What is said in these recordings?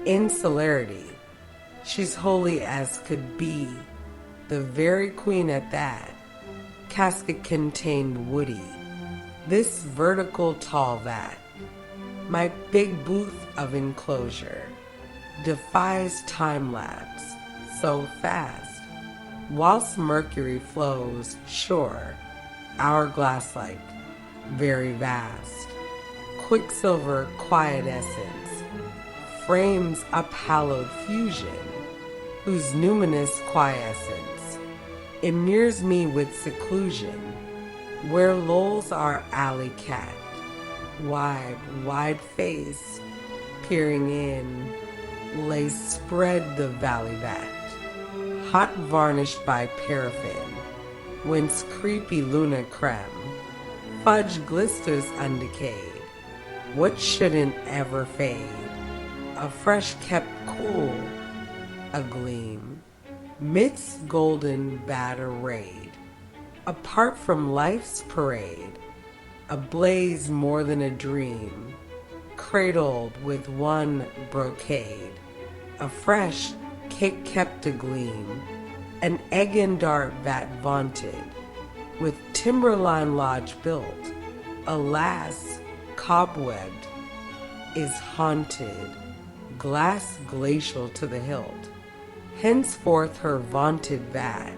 Insularity. She's holy as could be, the very queen at that. Casket-contained woody. This vertical tall vat, my big booth of enclosure, defies time-lapse so fast, whilst Mercury flows, sure, hourglass-like, very vast. Quicksilver quiescence frames up hallowed fusion, whose numinous quiescence immures me with seclusion, where lolls our alley cat, wide face, peering in, lay spread the valley vat, hot varnished by paraffin, whence creepy Luna crème, Fudge glisters undecayed, what shouldn't ever fade, Afresh kept cool, agleam, midst golden bat arrayed, apart from life's parade, ablaze more than a dream, cradled with one brocade, Afresh cake kept agleam, an egg and dart vat vaunted, with timberline lodge built, alas, cobwebbed, is haunted, glass glacial to the hilt, henceforth her vaunted vat,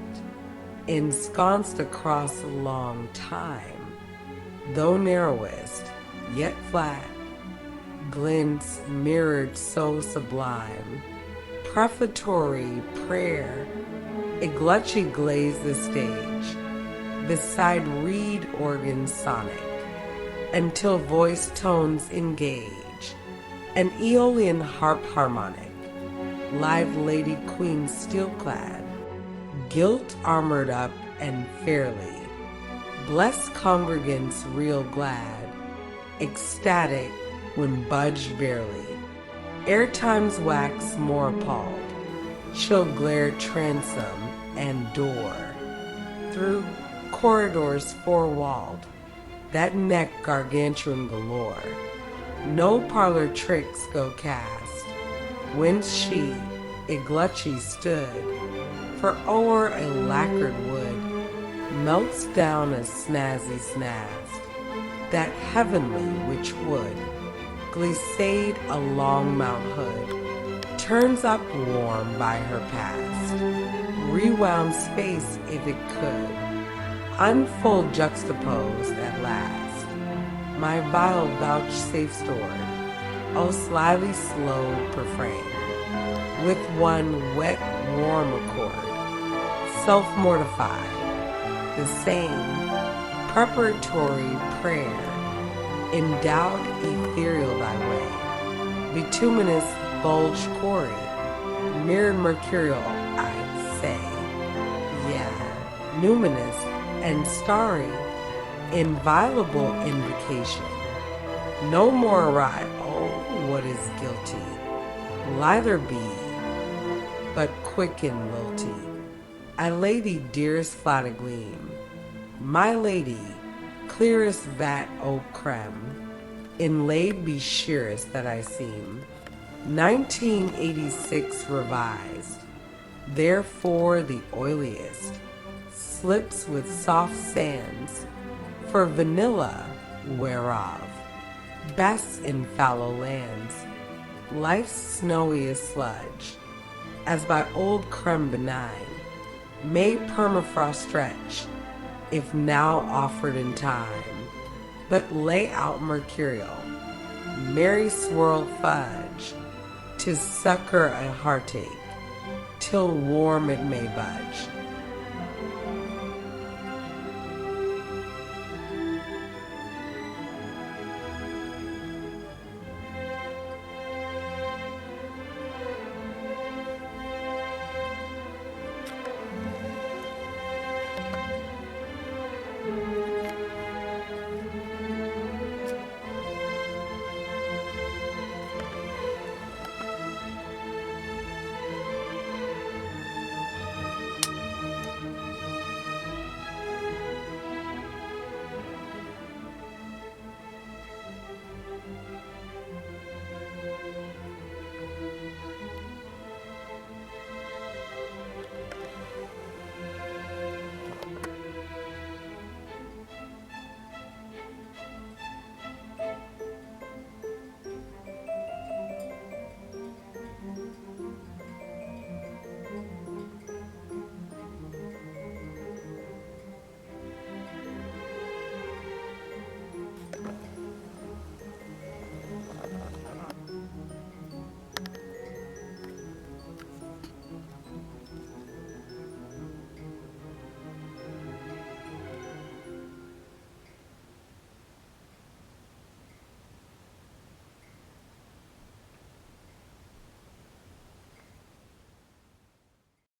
ensconced across a long time, though narrowest, yet flat, glints mirrored so sublime, prefatory prayer, Igluchy glazed the stage, beside reed organ sonic, until voice tones engage, an Aeolian harp harmonic, live lady queen steel-clad, gilt armored up and fairly, blessed congregants real glad, ecstatic when budged barely, airtime's wax more appalled, she'll glare transom and door, through corridors four-walled, that neck gargantuan galore, no parlor tricks go cast, whence she, Igluchy, stood, for o'er a lacquered wood, melts down a snazzy snaz, that heavenly which would, glissade a long mount hood, turns up warm by her past, rewound space if it could, unfold juxtaposed at last, my vial vouchsafe stored, O slyly slowed profane, with one wet warm accord, self-mortified, the same preparatory prayer, endowed ethereal thy way, bituminous bulged quarry, mirrored mercurial, I say, yeah, numinous and starry, inviolable invocation, no more awry, oh, what is guilty, lither be, but quick and lilty, I lady dearest flat agleam, my lady, clearest vat o' crème, inlaid be sheerest that I seem, 1986 revised, therefore the oiliest, slips with soft sands, for vanilla whereof, best in fallow lands, life's snowiest sludge, as by old crème benign, may permafrost stretch, if now offered in time, but lay out mercurial, merry swirled fudge, to succor a heartache, till warm it may budge.